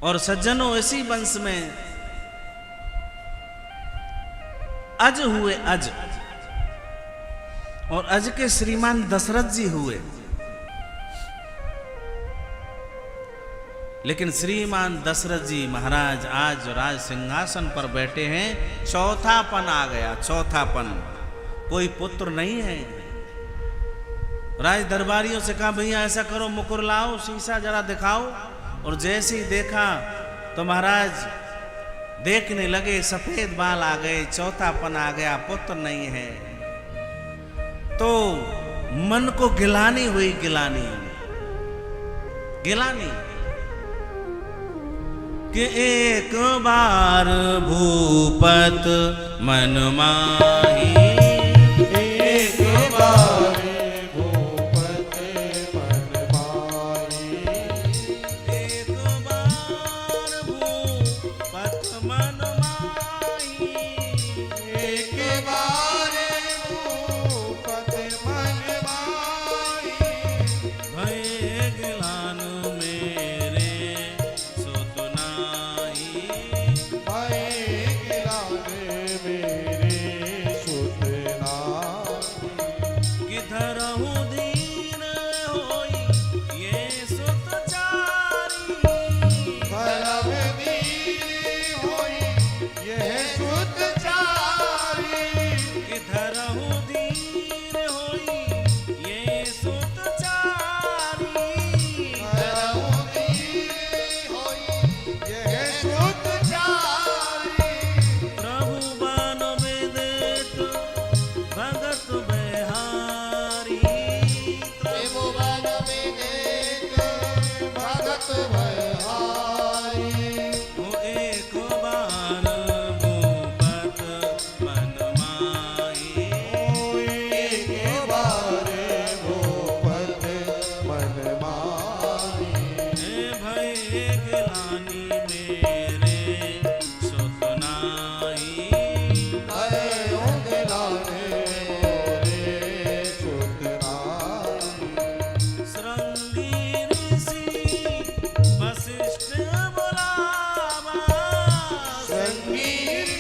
और सज्जनों इसी वंश में अज हुए अज, और अज के श्रीमान दशरथ जी हुए। लेकिन श्रीमान दशरथ जी महाराज आज राज सिंहासन पर बैठे हैं, चौथापन आ गया, चौथापन। कोई पुत्र नहीं है। राज दरबारियों से कहा भैया ऐसा करो, मुकुर लाओ, शीशा जरा दिखाओ। और जैसे ही देखा तो महाराज देखने लगे, सफेद बाल आ गए, चौथापन आ गया, पुत्र नहीं है। तो मन को गिलानी हुई, गिलानी कि एक बार भूपत मन माही, एक बार भूपत मन माही, एक बार भूपत मन माही, एक बार भूपत मन माही, भय गिलान मेरे सुत नाही, भय गिलाने मेरे सुत नाही, किधरहु दीन होई ये सुत चारी, धर्म दीन होई यह सुत चारी, किधरहु दीन होई ये सुत चारी, धर्म दीन होई यह सुत चारी, प्रभु बन विदित भगत बिहारी, त्रिभुवन विदित भगत भयहारी, वो एक बार भूपत मन माही, एक बार भूपत मन माही, हे भय गिलानी मेरे सुत नाही, भयो गिलाने मेरे सुत नाही, श्रृंगी ऋषि वशिष्ठ बुलावा, संगीत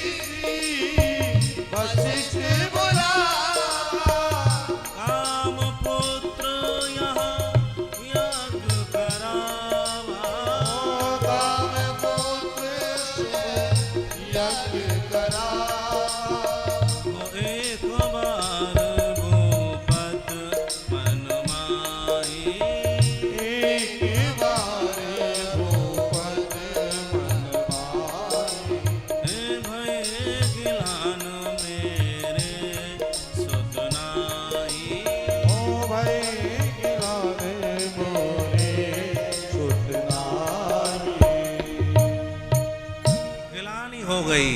वशिष्ठ बुलावा, काम पुत्र यहाँ यज्ञ करावा, काम पुत्र यज्ञ करावा, वो एक बार भूपत मन माही, एक बार भूपत मन माही, हे भय गिलान मेरे सुत नाही, ओ भय गिलाने मोरे सुत नाही, गिलानी हो गई।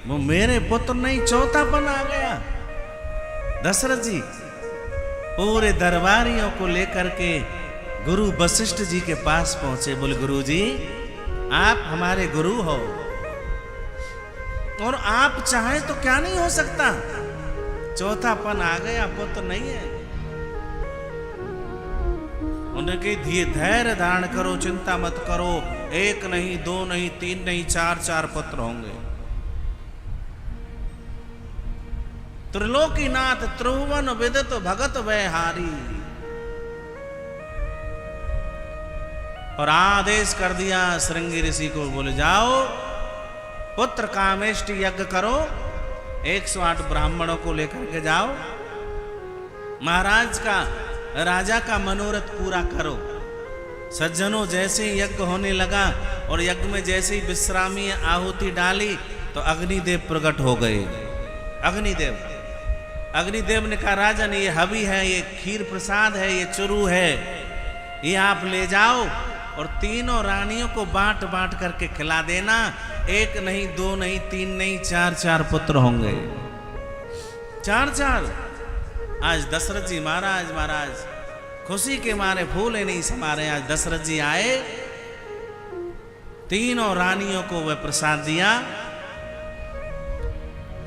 वो मेरे पुत्र नहीं, चौथापन आ गया। दशरथ जी पूरे दरबारियों को लेकर के गुरु वशिष्ठ जी के पास पहुंचे। बोले गुरु जी आप हमारे गुरु हो, और आप चाहें तो क्या नहीं हो सकता। चौथापन आ गया, पुत्र नहीं है। उनके धैर्य धारण करो, चिंता मत करो, एक नहीं, दो नहीं, तीन नहीं, चार पुत्र होंगे। त्रिलोकीनाथ त्रिभुवन विदित भगत बिहारी, और आदेश कर दिया श्रृंगी ऋषि को। बोले जाओ पुत्र कामेष्टि यज्ञ करो, 108 ब्राह्मणों को लेकर के जाओ, महाराज का, राजा का मनोरथ पूरा करो। सज्जनों जैसे ही यज्ञ होने लगा और यज्ञ में जैसे ही विश्रामी आहुति डाली तो अग्निदेव प्रकट हो गए। अग्निदेव ने कहा राजन ये हवि है, ये खीर प्रसाद है, ये चुरू है, ये आप ले जाओ और तीनों रानियों को बांट बांट करके खिला देना। एक नहीं, दो नहीं, तीन नहीं, चार पुत्र होंगे। चार। आज दशरथ जी महाराज खुशी के मारे फूले नहीं समा रहे। आज दशरथ जी आए, तीनों रानियों को वह प्रसाद दिया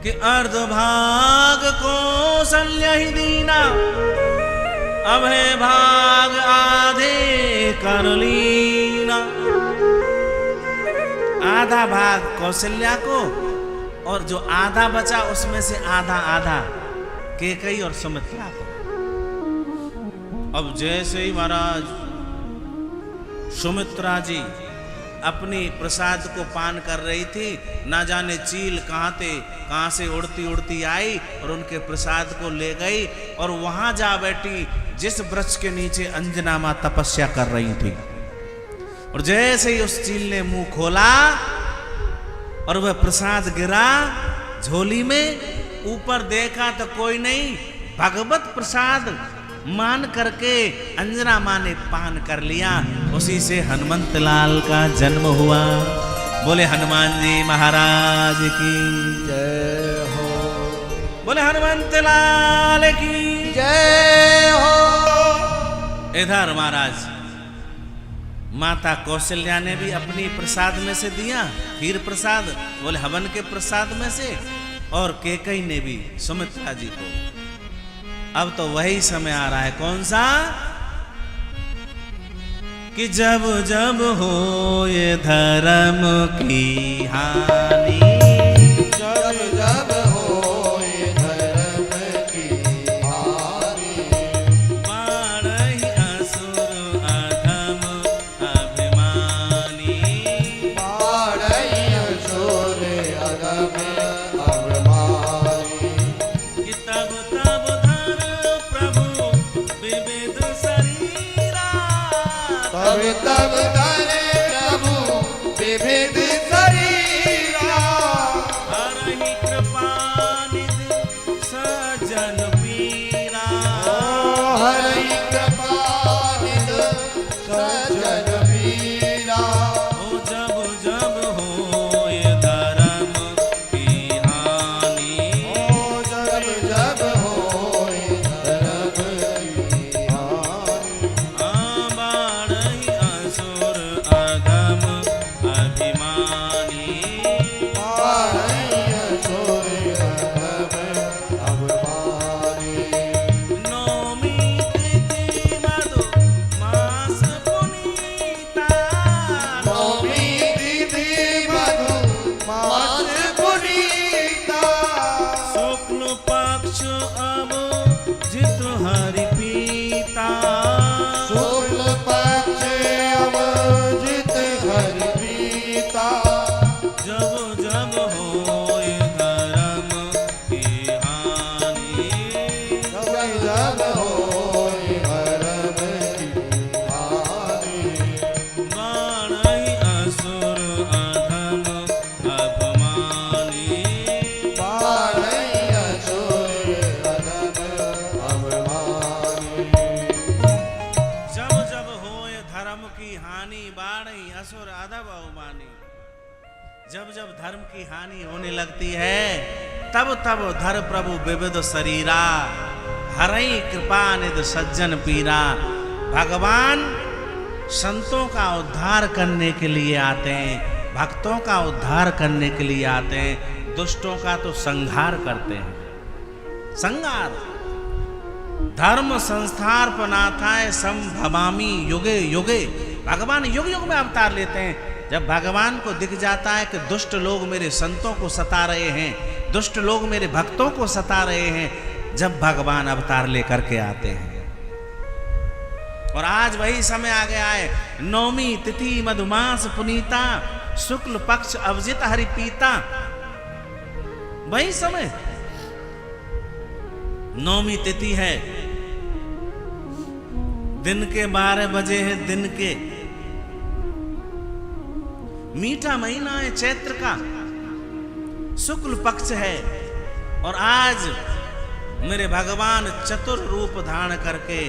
कि अर्धभाग कौशल्य ही दीना, अभय भाग आधे कर लीना। आधा भाग कौशल्या को, और जो आधा बचा उसमें से आधा आधा कैकेयी और सुमित्रा को। अब जैसे ही महाराज सुमित्रा जी अपनी प्रसाद को पान कर रही थी, ना जाने चील कहाँ से उड़ती उड़ती आई और उनके प्रसाद को ले गई और वहां जा बैठी जिस वृक्ष के नीचे अंजना मां तपस्या कर रही थी। और जैसे ही उस चील ने मुंह खोला और वह प्रसाद गिरा झोली में, ऊपर देखा तो कोई नहीं, भगवत प्रसाद मान करके अंजना मां ने पान कर लिया। उसी से हनुमंत लाल का जन्म हुआ। बोले हनुमान जी महाराज की जय हो, बोले हनुमंत लाल की जय हो। इधर महाराज माता कौशल्या ने भी अपनी प्रसाद में से दिया, खीर प्रसाद, बोले हवन के प्रसाद में से, और कैकेयी ने भी सुमित्रा जी को। अब तो वही समय आ रहा है, कौन सा? कि जब जब हो ये धर्म की हानि, जब जब हो ये धर्म की हानि, बाढ़हि असुर अधम अभिमानी, बाढ़हि असुर अधम अभिमानी, कि तब तब धर प्रभु विविध शरीरा, तब धरे प्रभु विविध शरीरा, हरहि कृपा निधि सज्जन पीरा, हरि कृपा निधि सज्जन पीरा। ओ जब जब हो ये धर्म की हानि, ओ जब जब हो ये धर्म की हानि, बाढ़हि असुर अधम अभिमानी, बाढ़हि असुर अधम अभिमानी, नौमी तिथि मधु मास पुनीता, नौमी तिथि मधु मास पुनीता, शुक्ल पक्ष अब जित हरि पीता, शुक्ल पक्ष अवजित हरि पीता, जब जब हो ये धर्म की हानि, जब जब हो ये धर्म की हानि, बाढ़हि असुर अधम अभिमानी, बाढ़हि असुर अधम अभिमानी, जब जब हो ये धर्म की हानि, बाढ़हि असुर अधम अभिमानी। जब जब धर्म की हानि होने लगती है, तब तब धर प्रभु विविध शरीरा, हरहि कृपा निधि सज्जन पीरा। भगवान संतों का उद्धार करने के लिए आते हैं, भक्तों का उद्धार करने के लिए आते हैं, दुष्टों का तो संहार करते हैं। संहार धर्म संस्थार पनाथाय संभवामी युगे युगे। भगवान युग युग में अवतार लेते हैं। जब भगवान को दिख जाता है कि दुष्ट लोग मेरे संतों को सता रहे हैं, दुष्ट लोग मेरे भक्तों को सता रहे हैं, जब भगवान अवतार लेकर के आते हैं। और आज वही समय आ गया है, नौमी तिथि मधुमास पुनीता, शुक्ल पक्ष अवजित हरि पीता। वही समय नौमी तिथि है, दिन के 12 बजे है, दिन के मीठा महीना है चैत्र का, शुक्ल पक्ष है। और आज मेरे भगवान चतुर रूप धारण करके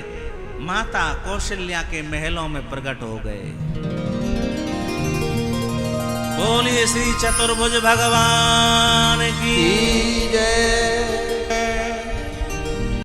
माता कौशल्या के महलों में प्रकट हो गए। बोलिए श्री चतुर्भुज भगवान की जय।